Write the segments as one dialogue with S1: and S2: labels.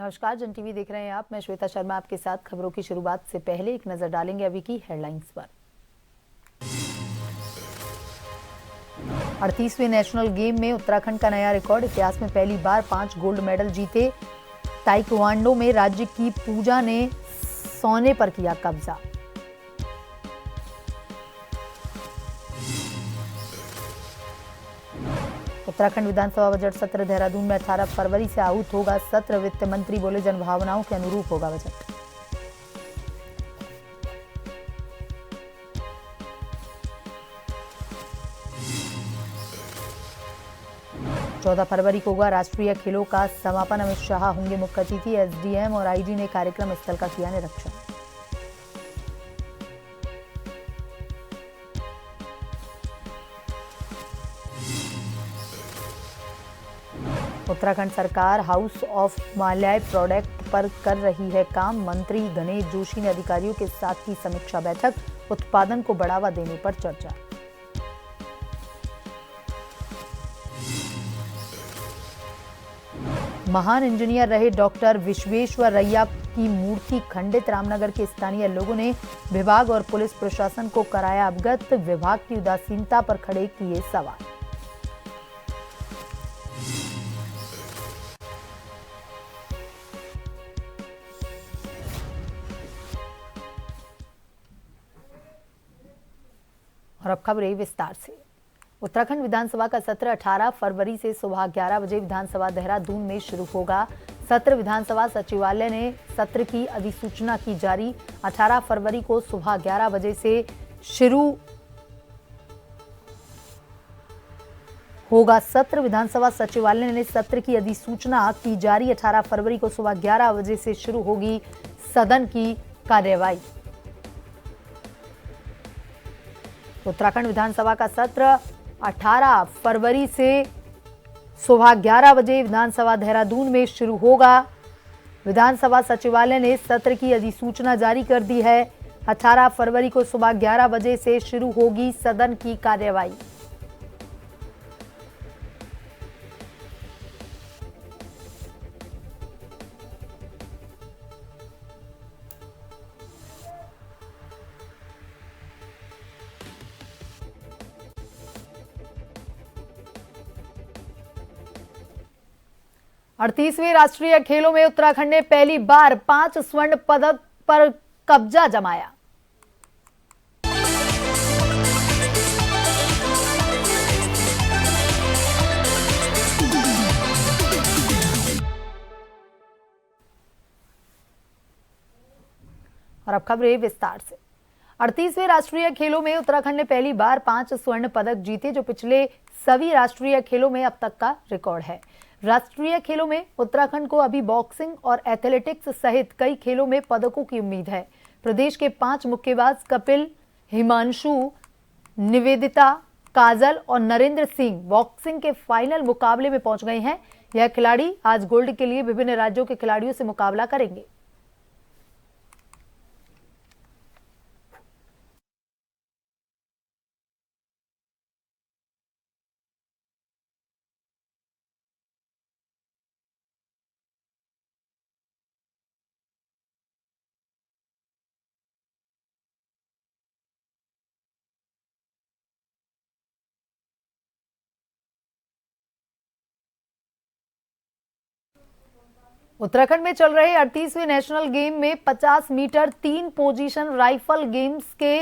S1: नमस्कार, जन टीवी देख रहे हैं आप। मैं श्वेता शर्मा आपके साथ। खबरों की शुरुआत से पहले एक नजर डालेंगे अभी की हेडलाइंस पर। 38वें नेशनल गेम में उत्तराखंड का नया रिकॉर्ड। इतिहास में पहली बार 5 गोल्ड मेडल जीते। ताइक्वांडो में राज्य की पूजा ने सोने पर किया कब्जा। उत्तराखंड विधानसभा बजट सत्र देहरादून में 18 फरवरी से आहूत होगा सत्र। वित्त मंत्री बोले जनभावनाओं के अनुरूप होगा बजट। चौदह फरवरी को होगा राष्ट्रीय खेलों का समापन। अमित शाह होंगे मुख्य अतिथि। एसडीएम और आईजी ने कार्यक्रम स्थल का किया निरीक्षण। उत्तराखंड सरकार हाउस ऑफ हिमालय प्रोडक्ट पर कर रही है काम। मंत्री गणेश जोशी ने अधिकारियों के साथ की समीक्षा बैठक। उत्पादन को बढ़ावा देने पर चर्चा। महान इंजीनियर रहे डॉक्टर विश्वेश्वरैया की मूर्ति खंडित। रामनगर के स्थानीय लोगों ने विभाग और पुलिस प्रशासन को कराया अवगत। विभाग की उदासीनता पर खड़े किए सवाल। और अब खबरें विस्तार से। उत्तराखंड विधानसभा का सत्र 18 फरवरी से सुबह 11 बजे विधानसभा देहरादून में शुरू होगा। सत्र विधानसभा सचिवालय ने सत्र की अधिसूचना की जारी। 18 फरवरी को सुबह 11 बजे से शुरू होगा सत्र। विधानसभा सचिवालय ने सत्र की अधिसूचना की जारी। 18 फरवरी को सुबह 11 बजे से शुरू होगी सदन की कार्यवाही। उत्तराखंड विधानसभा का सत्र 18 फरवरी से सुबह 11 बजे विधानसभा देहरादून में शुरू होगा। विधानसभा सचिवालय ने सत्र की अधिसूचना जारी कर दी है। 18 फरवरी को सुबह 11 बजे से शुरू होगी सदन की कार्यवाही। अड़तीसवें राष्ट्रीय खेलों में उत्तराखंड ने पहली बार 5 स्वर्ण पदक पर कब्जा जमाया। और अब खबरें विस्तार से। 38वें राष्ट्रीय खेलों में उत्तराखंड ने पहली बार 5 स्वर्ण पदक जीते, जो पिछले सभी राष्ट्रीय खेलों में अब तक का रिकॉर्ड है। राष्ट्रीय खेलों में उत्तराखंड को अभी बॉक्सिंग और एथलेटिक्स सहित कई खेलों में पदकों की उम्मीद है। प्रदेश के 5 मुक्केबाज कपिल, हिमांशु, निवेदिता, काजल और नरेंद्र सिंह बॉक्सिंग के फाइनल मुकाबले में पहुंच गए हैं। यह खिलाड़ी आज गोल्ड के लिए विभिन्न राज्यों के खिलाड़ियों से मुकाबला करेंगे। उत्तराखंड में चल रहे 38वें नेशनल गेम में 50 मीटर 3 पोजीशन राइफल गेम्स के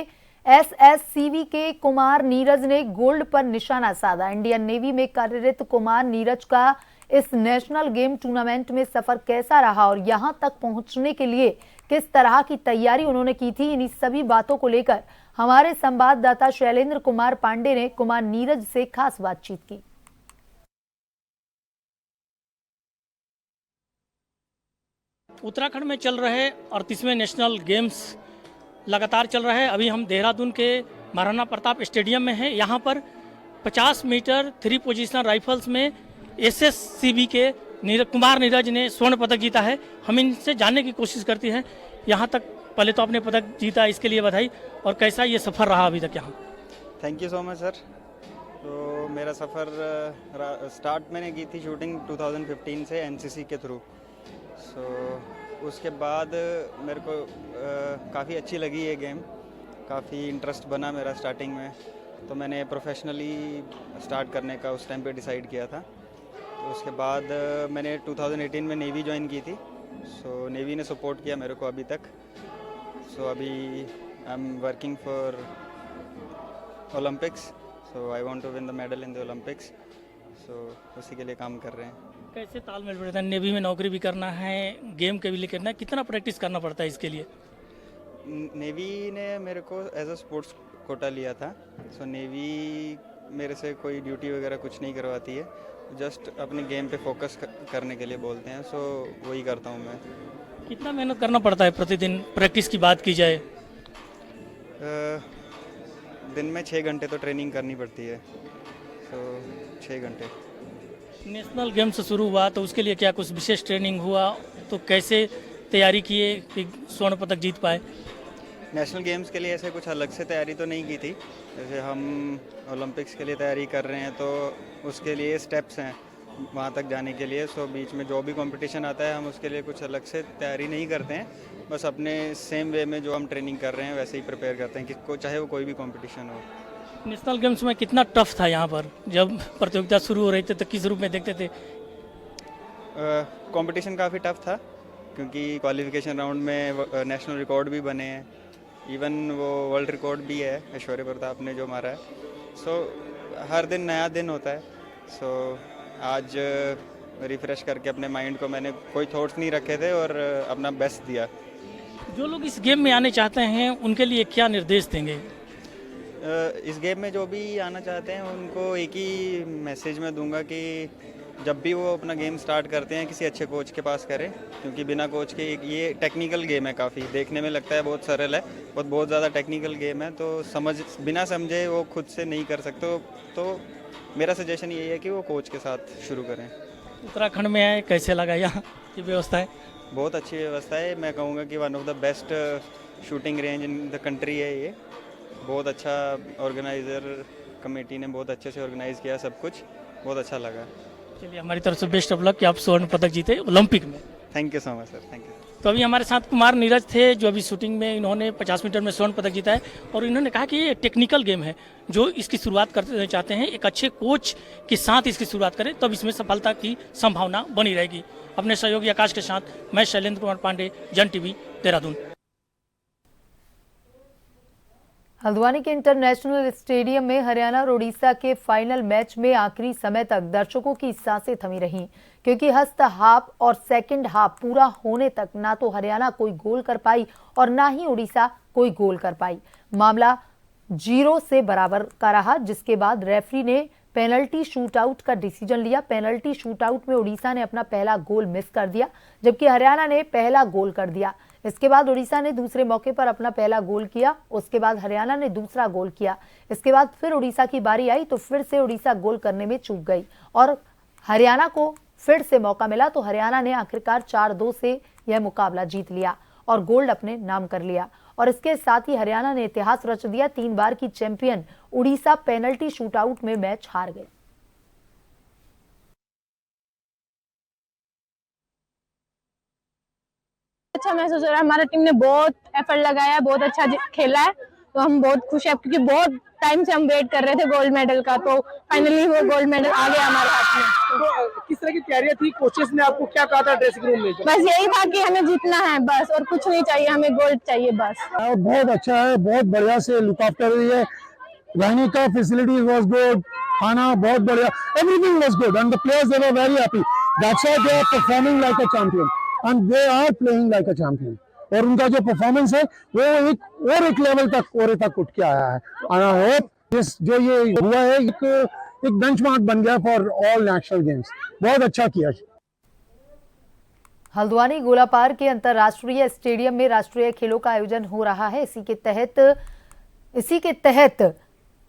S1: एसएससीवी के कुमार नीरज ने गोल्ड पर निशाना साधा। इंडियन नेवी में कार्यरत कुमार नीरज का इस नेशनल गेम टूर्नामेंट में सफर कैसा रहा और यहां तक पहुंचने के लिए किस तरह की तैयारी उन्होंने की थी, इन्हीं सभी बातों को लेकर हमारे संवाददाता शैलेंद्र कुमार पांडे ने कुमार नीरज से खास बातचीत की।
S2: उत्तराखंड में चल रहे 38वें नेशनल गेम्स लगातार चल रहा है। अभी हम देहरादून के महाराणा प्रताप स्टेडियम में हैं। यहाँ पर 50 मीटर 3 पोजीशनल राइफल्स में एसएससीबी के कुमार नीरज ने स्वर्ण पदक जीता है। हम इनसे जानने की कोशिश करते हैं यहाँ तक। पहले तो आपने पदक जीता, इसके लिए बधाई। और कैसा ये सफ़र रहा अभी तक यहाँ?
S3: Thank you so much sir. तो मेरा सफ़र स्टार्ट मैंने की थी शूटिंग 2015 से एनसीसी के थ्रू। सो उसके बाद मेरे को काफ़ी अच्छी लगी ये गेम, काफ़ी इंटरेस्ट बना मेरा स्टार्टिंग में, तो मैंने प्रोफेशनली स्टार्ट करने का उस टाइम पे डिसाइड किया था। तो उसके बाद मैंने 2018 में नेवी ज्वाइन की थी। सो नेवी ने सपोर्ट किया मेरे को अभी तक। सो अभी I am working for Olympics, so I want to win the medal in the Olympics. So उसी के लिए काम कर रहे हैं।
S2: कैसे तालमेल बढ़ता है? नेवी में नौकरी भी करना है, गेम के भी लिए करना है, कितना प्रैक्टिस करना पड़ता है इसके लिए?
S3: नेवी ने मेरे को एज अ स्पोर्ट्स कोटा लिया था। सो नेवी मेरे से कोई ड्यूटी वगैरह कुछ नहीं करवाती है, जस्ट अपने गेम पे फोकस करने के लिए बोलते हैं। सो वही करता हूँ मैं।
S2: कितना मेहनत करना पड़ता है प्रतिदिन? प्रैक्टिस की बात की जाए
S3: दिन में 6 घंटे तो ट्रेनिंग करनी पड़ती है। सो 6 घंटे।
S2: नेशनल गेम से शुरू हुआ तो उसके लिए क्या कुछ विशेष ट्रेनिंग हुआ? तो कैसे तैयारी किए कि स्वर्ण पदक जीत पाए?
S3: नेशनल गेम्स के लिए ऐसे कुछ अलग से तैयारी तो नहीं की थी। जैसे हम ओलंपिक्स के लिए तैयारी कर रहे हैं तो उसके लिए स्टेप्स हैं वहाँ तक जाने के लिए। सो बीच में जो भी कंपटीशन आता है हम उसके लिए कुछ अलग से तैयारी नहीं करते हैं, बस अपने सेम वे में जो हम ट्रेनिंग कर रहे हैं वैसे ही प्रिपेयर करते हैं कि चाहे वो कोई भी कंपटीशन हो।
S2: नेशनल गेम्स में कितना टफ था यहाँ पर? जब प्रतियोगिता शुरू हो रही थी तो किस रूप में देखते थे?
S3: कंपटीशन काफ़ी टफ था क्योंकि क्वालिफिकेशन राउंड में नेशनल रिकॉर्ड भी बने हैं, इवन वो वर्ल्ड रिकॉर्ड भी है ऐश्वर्य प्रताप ने जो मारा है। सो हर दिन नया दिन होता है। सो आज रिफ्रेश करके अपने माइंड को मैंने कोई थॉट्स नहीं रखे थे और अपना बेस्ट दिया।
S2: जो लोग इस गेम में आने चाहते हैं उनके लिए क्या निर्देश देंगे?
S3: इस गेम में जो भी आना चाहते हैं उनको एक ही मैसेज मैं दूंगा कि जब भी वो अपना गेम स्टार्ट करते हैं किसी अच्छे कोच के पास करें, क्योंकि बिना कोच के ये टेक्निकल गेम है। काफ़ी देखने में लगता है बहुत सरल है, बहुत ज़्यादा टेक्निकल गेम है, तो बिना समझे वो खुद से नहीं कर सकते। तो मेरा सजेशन यही है कि वो कोच के साथ शुरू करें।
S2: उत्तराखंड में आए, कैसे लगा यहाँ की व्यवस्था है?
S3: बहुत अच्छी व्यवस्था है। मैं कहूँगा कि one of the best shooting range in the country है ये। बहुत अच्छा ऑर्गेनाइज़र कमेटी ने बहुत अच्छे से ऑर्गेनाइज़ किया सब कुछ, बहुत अच्छा लगा।
S2: चलिए, हमारी तरफ से बेस्ट ऑफ लक कि आप स्वर्ण पदक जीते ओलंपिक में।
S3: Thank you so much sir, thank you.
S2: तो अभी हमारे साथ कुमार नीरज थे जो अभी शूटिंग में इन्होंने 50 मीटर में स्वर्ण पदक जीता है और इन्होंने कहा कि ये टेक्निकल गेम है, जो इसकी शुरुआत करना चाहते हैं एक अच्छे कोच के साथ इसकी शुरुआत करें तब इसमें सफलता की संभावना बनी रहेगी। अपने सहयोगी आकाश के साथ मैं शैलेंद्र कुमार पांडे, जन टीवी, देहरादून।
S1: हल्द्वानी के इंटरनेशनल स्टेडियम में हरियाणा और उड़ीसा के फाइनल मैच में आखिरी समय तक दर्शकों की सांसें थमी रहीं, क्योंकि फर्स्ट हाफ और सेकंड हाफ पूरा होने तक ना तो हरियाणा कोई गोल कर पाई और ना ही उड़ीसा कोई गोल कर पाई। मामला 0 से बराबर का रहा, जिसके बाद रेफरी ने पेनल्टी शूटआउट का डिसीजन लिया। पेनल्टी शूटआउट में उड़ीसा ने अपना पहला गोल मिस कर दिया, जबकि हरियाणा ने पहला गोल कर दिया। इसके बाद उड़ीसा ने दूसरे मौके पर अपना पहला गोल किया, उसके बाद हरियाणा ने दूसरा गोल किया। इसके बाद फिर उड़ीसा की बारी आई तो फिर से उड़ीसा गोल करने में चूक गई और हरियाणा को फिर से मौका मिला तो हरियाणा ने आखिरकार 4-2 से यह मुकाबला जीत लिया और गोल्ड अपने नाम कर लिया। और इसके साथ ही हरियाणा ने इतिहास रच दिया। 3 बार की चैंपियन उड़ीसा पेनल्टी शूटआउट में मैच हार गई।
S4: अच्छा महसूस हो रहा है। हमारा टीम ने बहुत एफर्ट लगाया है, बहुत अच्छा खेला है, तो हम बहुत खुश है क्योंकि बहुत टाइम से हम वेट कर रहे थे गोल्ड मेडल का, तो फाइनली वो गोल्ड मेडल आ गया हमारे हाथ में।
S5: तो किस तरह की तैयारियां थी? कोचेस ने आपको क्या कहा था ड्रेसिंग रूम में?
S4: बस यही था कि हमें जीतना है बस, और कुछ नहीं चाहिए, हमें गोल्ड चाहिए बस।
S6: बहुत अच्छा है, बहुत बढ़िया से लुक आफ्टर रही है। रहने का फैसिलिटीज वाज गुड, खाना बहुत बढ़िया, everything was good and the players they were very happy. That's why they are performing like a champion and they are playing like a champion. और उनका जो परफॉर्मेंस है वो एक लेवल तक और तक उठ के आया है। एंड आई होप दिस जो ये हुआ है एक बेंचमार्क बन गया फॉर ऑल नेशनल गेम्स। बहुत अच्छा किया।
S1: हल्द्वानी गोलापार के अंतर्राष्ट्रीय स्टेडियम में राष्ट्रीय खेलों का आयोजन हो रहा है। इसी के तहत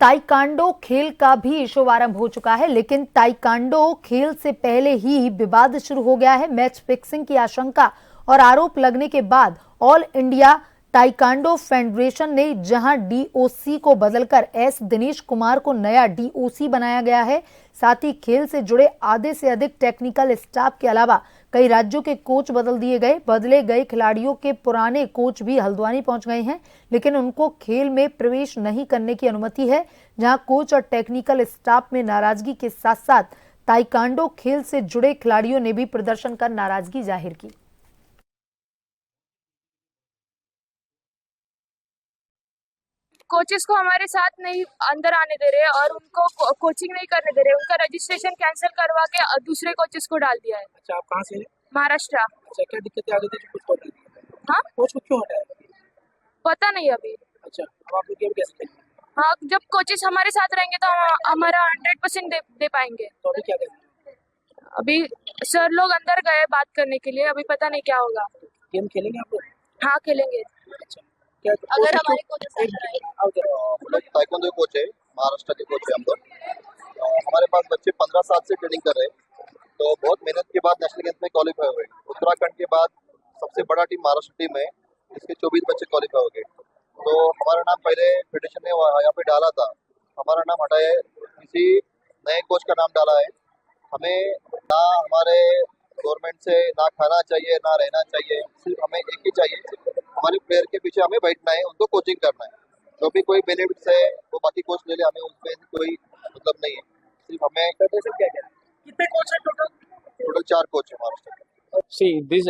S1: ताइक्वांडो खेल का भी शुभारंभ हो चुका है, लेकिन ताइक्वांडो खेल से पहले ही विवाद शुरू हो गया है। मैच फिक्सिंग की आशंका और आरोप लगने के बाद ऑल इंडिया ताइक्वांडो फेडरेशन ने जहां डीओसी को बदलकर एस दिनेश कुमार को नया डीओसी बनाया गया है, साथ ही खेल से जुड़े आधे से अधिक टेक्निकल स्टाफ के अलावा कई राज्यों के कोच बदल दिए गए। बदले गए खिलाड़ियों के पुराने कोच भी हल्द्वानी पहुंच गए हैं, लेकिन उनको खेल में प्रवेश नहीं करने की अनुमति है। जहां कोच और टेक्निकल स्टाफ में नाराजगी के साथ साथ ताइक्वांडो खेल से जुड़े खिलाड़ियों ने भी प्रदर्शन कर नाराजगी जाहिर की।
S4: कोचेस को हमारे साथ नहीं अंदर आने दे रहे और उनको कोचिंग नहीं करने दे रहे। उनका रजिस्ट्रेशन कैंसिल करवा के दूसरे कोचेस को डाल दिया है।
S5: अच्छा, आप कहाँ से हैं?
S4: महाराष्ट्र।
S5: अच्छा, क्या दिक्कतें आ गई थी जो कुछ
S4: हाँ,
S5: कोच को क्यों हटाया?
S4: पता नहीं अभी।
S5: अच्छा, अब आप लोग गेम कैसे खेलेंगे?
S4: हाँ, जब कोचेस हमारे साथ रहेंगे तो हमारा 100% दे पाएंगे।
S5: तो अभी क्या करेंगे?
S4: अभी सर लोग अंदर गए बात करने के लिए, अभी पता नहीं क्या होगा।
S5: गेम खेलेंगे आप लोग?
S4: हाँ, खेलेंगे।
S5: अच्छा, क्या
S4: अगर हमारे कोचेस
S7: हम लोग ताइक्वांडो कोच है, महाराष्ट्र के कोच है हम लोग। हमारे पास बच्चे 15 साल से ट्रेनिंग कर रहे हैं, तो बहुत मेहनत के बाद नेशनल गेम्स में क्वालिफाई हुए। उत्तराखंड के बाद सबसे बड़ा टीम महाराष्ट्र टीम है, इसके 24 बच्चे क्वालिफाई हो गए। तो हमारा नाम पहले फेडरेशन ने यहाँ पे डाला था, हमारा नाम हटाया, किसी नए कोच का नाम डाला है। हमें ना हमारे गवर्नमेंट से ना खाना चाहिए ना रहना चाहिए, सिर्फ हमें एक ही चाहिए, हमारे प्लेयर के पीछे हमें बैठना है, उनको कोचिंग करना है। जो भी कोई बेनिफिट्स है वो बाकी कोच ले ले, हमें उसमें कोई मतलब नहीं है। सिर्फ हमें
S5: कितने कोच हैं टोटल?
S7: टोटल 4 कोच है महाराष्ट्र के।
S8: See, this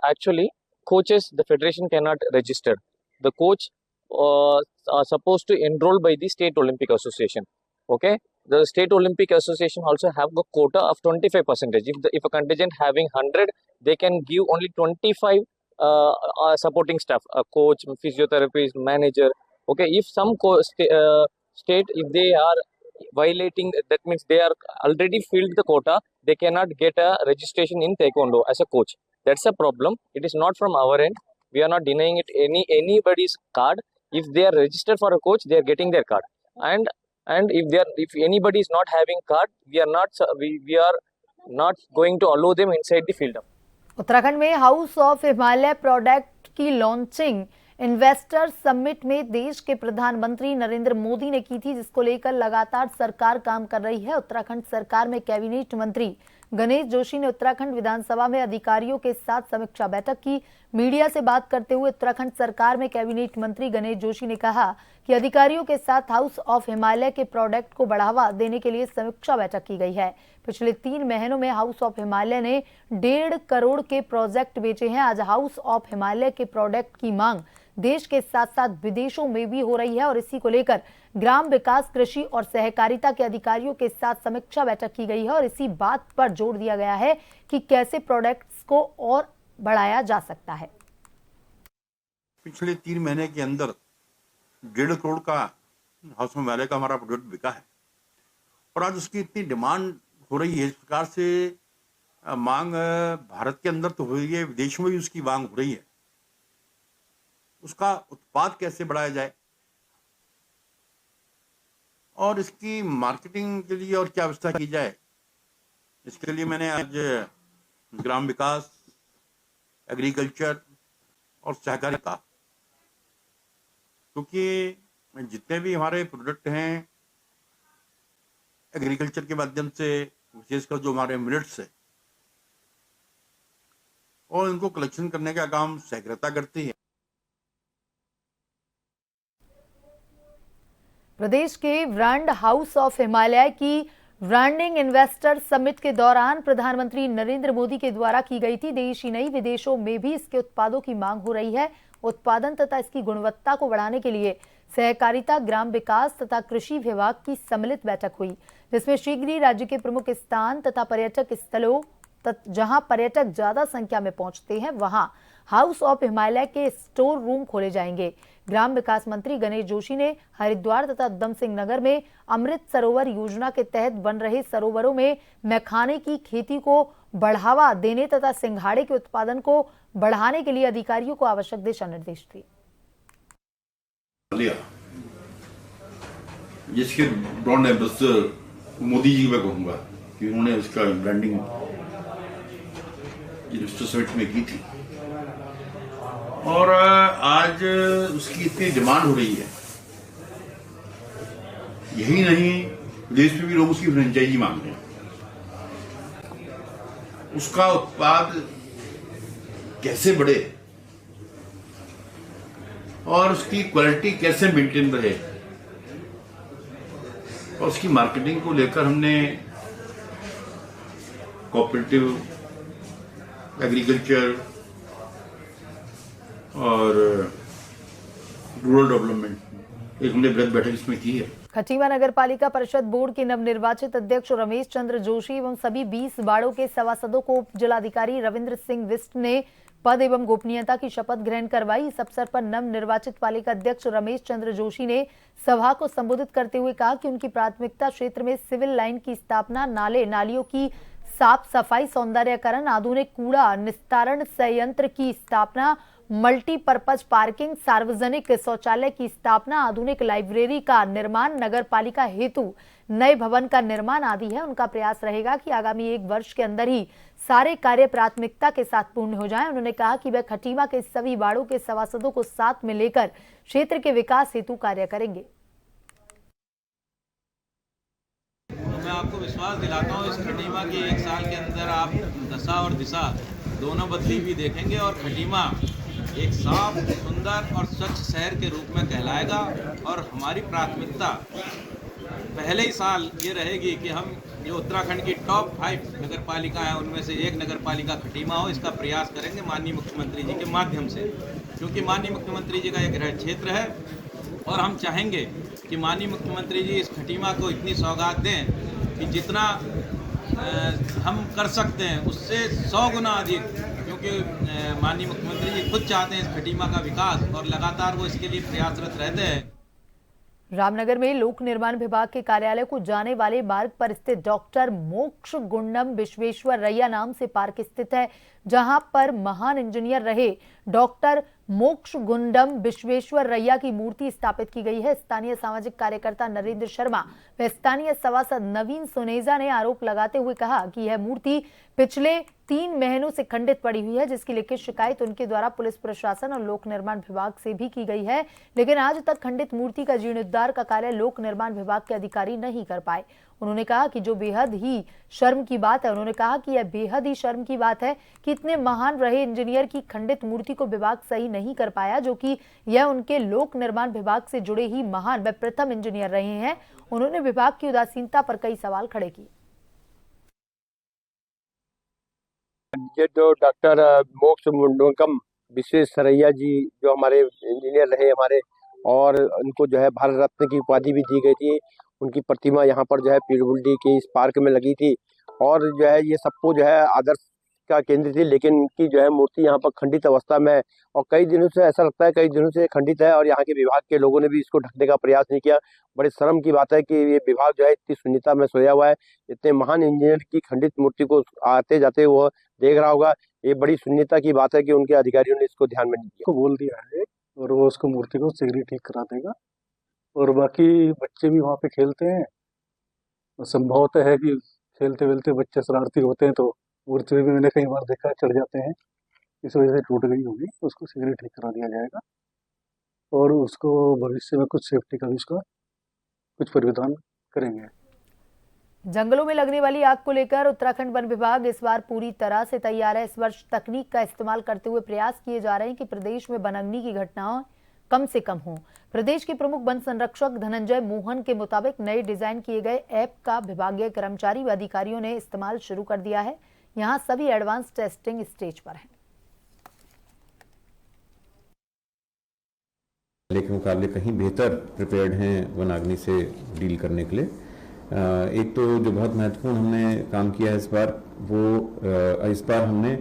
S8: actually coaches the federation cannot register. The coach are supposed to enroll by the State Olympic Association. Okay, the State Olympic Association also have a quota of 25%. If a contingent having 100, they can give only 25 supporting staff, a coach, physiotherapist, manager. Okay, if some state, if they are violating, that means they are already filled the quota, they cannot get a registration in taekwondo as a coach. That's a problem. It is not from our end. We are not denying it anybody's card. If they are registered for a coach, they are getting their card. And if anybody is not having card, we are not going to allow them inside the field.
S1: Uttarakhand में house of Himalaya product की launching investor summit में देश के प्रधानमंत्री नरेंद्र मोदी ने की थी, जिसको लेकर लगातार सरकार काम कर रही है। उत्तराखंड सरकार में कैबिनेट मंत्री गणेश जोशी ने उत्तराखंड विधानसभा में अधिकारियों के साथ समीक्षा बैठक की। मीडिया से बात करते हुए उत्तराखंड सरकार में कैबिनेट मंत्री गणेश जोशी ने कहा कि अधिकारियों के साथ हाउस ऑफ हिमालय के प्रोडक्ट को बढ़ावा देने के लिए समीक्षा बैठक की गई है। पिछले 3 महीनों में हाउस ऑफ हिमालय ने 1.5 करोड़ के प्रोजेक्ट बेचे हैं। आज हाउस ऑफ हिमालय के प्रोडक्ट की मांग देश के साथ साथ विदेशों में भी हो रही है और इसी को लेकर ग्राम विकास, कृषि और सहकारिता के अधिकारियों के साथ समीक्षा बैठक की गई है और इसी बात पर जोर दिया गया है कि कैसे प्रोडक्ट्स को और बढ़ाया जा सकता है।
S9: पिछले 3 महीने के अंदर 1.5 करोड़ का हाउस ऑफ हिमालय का हमारा प्रोडक्ट बिका है और आज उसकी इतनी डिमांड हो रही है। इस प्रकार से मांग भारत के अंदर तो हो रही है, विदेशों में भी उसकी मांग हो रही है। उसका उत्पाद कैसे बढ़ाया जाए और इसकी मार्केटिंग के लिए और क्या व्यवस्था की जाए, इसके लिए मैंने आज ग्राम विकास, एग्रीकल्चर और सहकारिता, क्योंकि जितने भी हमारे प्रोडक्ट हैं एग्रीकल्चर के माध्यम से, विशेषकर जो हमारे मिलेट्स है, और इनको कलेक्शन करने का काम सहकारिता करती है।
S1: प्रदेश के ब्रांड हाउस ऑफ हिमालय की ब्रांडिंग इन्वेस्टर समिट के दौरान प्रधानमंत्री नरेंद्र मोदी के द्वारा की गई थी। देश ही नहीं विदेशों में भी इसके उत्पादों की मांग हो रही है। उत्पादन तथा इसकी गुणवत्ता को बढ़ाने के लिए सहकारिता, ग्राम विकास तथा कृषि विभाग की सम्मिलित बैठक हुई, जिसमें शीघ्र ही राज्य के प्रमुख स्थान तथा पर्यटक स्थलों जहां पर्यटक ज्यादा संख्या में पहुंचते हैं वहां हाउस ऑफ हिमालय के स्टोर रूम खोले जाएंगे। ग्राम विकास मंत्री गणेश जोशी ने हरिद्वार तथा उधम सिंह नगर में अमृत सरोवर योजना के तहत बन रहे सरोवरों में मखाने की खेती को बढ़ावा देने तथा सिंघाड़े के उत्पादन को बढ़ाने के लिए अधिकारियों को आवश्यक दिशा निर्देश दिए।
S9: जिसके ब्रांड एम्बेसडर मोदी जी मैं कहूँगा कि उन्होंने उसका ब्रांडिंग इन्वेस्टर समिट में की थी और आज उसकी इतनी डिमांड हो रही है, यही नहीं विदेश में भी लोग उसकी फ्रेंचाइजी मांग रहे हैं। उसका उत्पाद कैसे बढ़े और उसकी क्वालिटी कैसे मेंटेन रहे, और उसकी मार्केटिंग को लेकर हमने कोऑपरेटिव, एग्रीकल्चर और रूरल डेवलपमेंट एक हमने बृहद बैठक इसमें की है।
S1: खटीमा नगर पालिका परिषद बोर्ड के नवनिर्वाचित अध्यक्ष रमेश चंद्र जोशी एवं सभी 20 वार्डों के सभासदों को उप जिलाधिकारी रविंद्र सिंह बिष्ट ने पद एवं गोपनीयता की शपथ ग्रहण करवाई। इस अवसर पर नवनिर्वाचित पालिका अध्यक्ष रमेश चंद्र जोशी ने सभा को संबोधित करते हुए कहा कि उनकी प्राथमिकता क्षेत्र में सिविल लाइन की स्थापना, नाले नालियों की साफ सफाई, सौंदर्यकरण, आधुनिक कूड़ा निस्तारण संयंत्र की स्थापना, मल्टीपर्पज पार्किंग, सार्वजनिक शौचालय की स्थापना, आधुनिक लाइब्रेरी का निर्माण, नगर पालिका हेतु नए भवन का निर्माण आदि है। उनका प्रयास रहेगा कि आगामी 1 वर्ष के अंदर ही सारे कार्य प्राथमिकता के साथ पूर्ण हो जाएं। उन्होंने कहा कि वह खटीमा के सभी वार्डों के सभासदों को साथ में लेकर क्षेत्र के विकास हेतु कार्य करेंगे।
S10: मैं आपको विश्वास दिलाता हूँ, इस खटीमा के 1 साल के अंदर आप दशा और दिशा दोनों बदली हुई देखेंगे और खटीमा एक साफ, सुंदर और स्वच्छ शहर के रूप में कहलाएगा। और हमारी प्राथमिकता पहले ही साल ये रहेगी कि हम जो उत्तराखंड की टॉप 5 नगर पालिका है उनमें से एक नगर पालिका खटीमा हो, इसका प्रयास करेंगे माननीय मुख्यमंत्री जी के माध्यम से, क्योंकि माननीय मुख्यमंत्री जी का एक गृह क्षेत्र है और हम चाहेंगे कि माननीय मुख्यमंत्री जी इस खटीमा को इतनी सौगात दें कि जितना हम कर सकते हैं उससे 100 गुना अधिक, क्योंकि माननीय मुख्यमंत्री जी खुद चाहते हैं इस खटीमा का विकास और लगातार वो इसके लिए प्रयासरत रहते हैं।
S1: रामनगर में लोक निर्माण विभाग के कार्यालय को जाने वाले मार्ग पर स्थित डॉक्टर मोक्ष गुंडम विश्वेश्वरैया नाम से पार्क स्थित है, जहां पर महान इंजीनियर रहे डॉक्टर मोक्ष गुंडम विश्वेश्वरैया की मूर्ति स्थापित की गई है। स्थानीय सामाजिक कार्यकर्ता नरेंद्र शर्मा व स्थानीय सभासद नवीन सुनेजा ने आरोप लगाते हुए कहा कि यह मूर्ति पिछले 3 महीनों से खंडित पड़ी हुई है, जिसकी लिखित शिकायत उनके द्वारा पुलिस प्रशासन और लोक निर्माण विभाग से भी की गई है, लेकिन आज तक खंडित मूर्ति का जीर्णोद्धार का कार्य लोक निर्माण विभाग के अधिकारी नहीं कर पाए। उन्होंने कहा कि जो बेहद ही शर्म की बात है, उन्होंने कहा कि यह बेहद ही शर्म की बात है कि इतने महान रहे इंजीनियर की खंडित मूर्ति को विभाग सही नहीं कर पाया, जो कि यह उनके लोक निर्माण विभाग से जुड़े ही महान व प्रथम इंजीनियर रहे हैं। उन्होंने विभाग की उदासीनता पर कई सवाल खड़े किए।
S11: जो डॉक्टर मोक्ष गुंडम विश्वेश्वरैया जी जो हमारे इंजीनियर रहे हमारे, और उनको जो है भारत रत्न की उपाधि भी दी गई थी। उनकी प्रतिमा यहाँ पर जो है पीडब्ल्यूडी के इस पार्क में लगी थी और जो है ये सबको जो है आदर्श का केंद्र थी, लेकिन इनकी जो है मूर्ति यहाँ पर खंडित अवस्था में है और कई दिनों से ऐसा लगता है कई दिनों से खंडित है और यहाँ के विभाग के लोगों ने भी इसको ढकने का प्रयास नहीं किया। बड़ी शर्म की बात है कि ये विभाग जो है इतनी शून्यता में सोया हुआ है। इतने महान इंजीनियर की खंडित मूर्ति को आते जाते वो देख रहा होगा। ये बड़ी शून्यता की बात है कि उनके अधिकारियों ने इसको ध्यान में नहीं दिया।
S6: बोल दिया है और वो उसको मूर्ति को शीघ्र ठीक करा देगा और बाकी बच्चे भी वहाँ पे खेलते हैं। संभवतः है कि खेलते वेलते बच्चे शरारती होते हैं तो मूर्ति भी मैंने कई बार देखा चढ़ जाते हैं, इस वजह से टूट गई होगी। उसको शीघ्र ठीक करा दिया जाएगा और उसको भविष्य में कुछ सेफ्टी का भी उसका कुछ परिविधान करेंगे।
S1: जंगलों में लगने वाली आग को लेकर उत्तराखंड वन विभाग इस बार पूरी तरह से तैयार है। इस वर्ष तकनीक का इस्तेमाल करते हुए प्रयास किए जा रहे हैं कि प्रदेश में वनाग्नि की घटनाएं कम से कम हों। प्रदेश के प्रमुख वन संरक्षक धनंजय मोहन के मुताबिक नए डिजाइन किए गए ऐप का विभागीय कर्मचारी व अधिकारियों ने इस्तेमाल शुरू कर दिया है। यहां सभी एडवांस टेस्टिंग स्टेज पर हैं।
S12: के मुकाबले कहीं बेहतर प्रिपेयर्ड हैं वनाग्नि से डील करने के लिए। एक तो जो बहुत महत्वपूर्ण हमने काम किया है इस बार हमने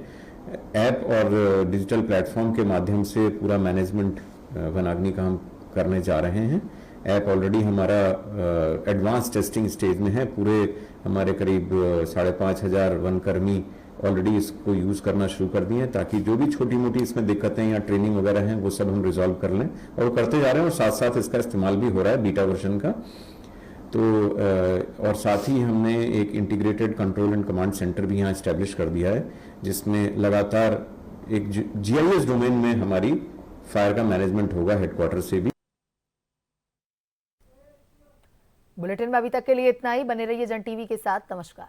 S12: ऐप और डिजिटल प्लेटफॉर्म के माध्यम से पूरा मैनेजमेंट वनाग्नि का हम करने जा रहे हैं। ऐप ऑलरेडी हमारा एडवांस टेस्टिंग स्टेज में है। पूरे हमारे करीब 5,500 वनकर्मी ऑलरेडी इसको यूज़ करना शुरू कर दिए हैं, ताकि जो भी छोटी मोटी इसमें दिक्कतें या ट्रेनिंग वगैरह हैं वो सब हम रिजॉल्व कर लें, और वो करते जा रहे हैं। और साथ साथ इसका इस्तेमाल भी हो रहा है बीटा वर्जन का। तो और साथ ही हमने एक integrated control and command centre भी यहाँ इस्टेब्लिश कर दिया है, जिसमें लगातार एक GIS डोमेन में हमारी फायर का मैनेजमेंट होगा हेडक्वार्टर से भी।
S1: बुलेटिन में अभी तक के लिए इतना ही। बने रहिए जन टीवी के साथ। नमस्कार।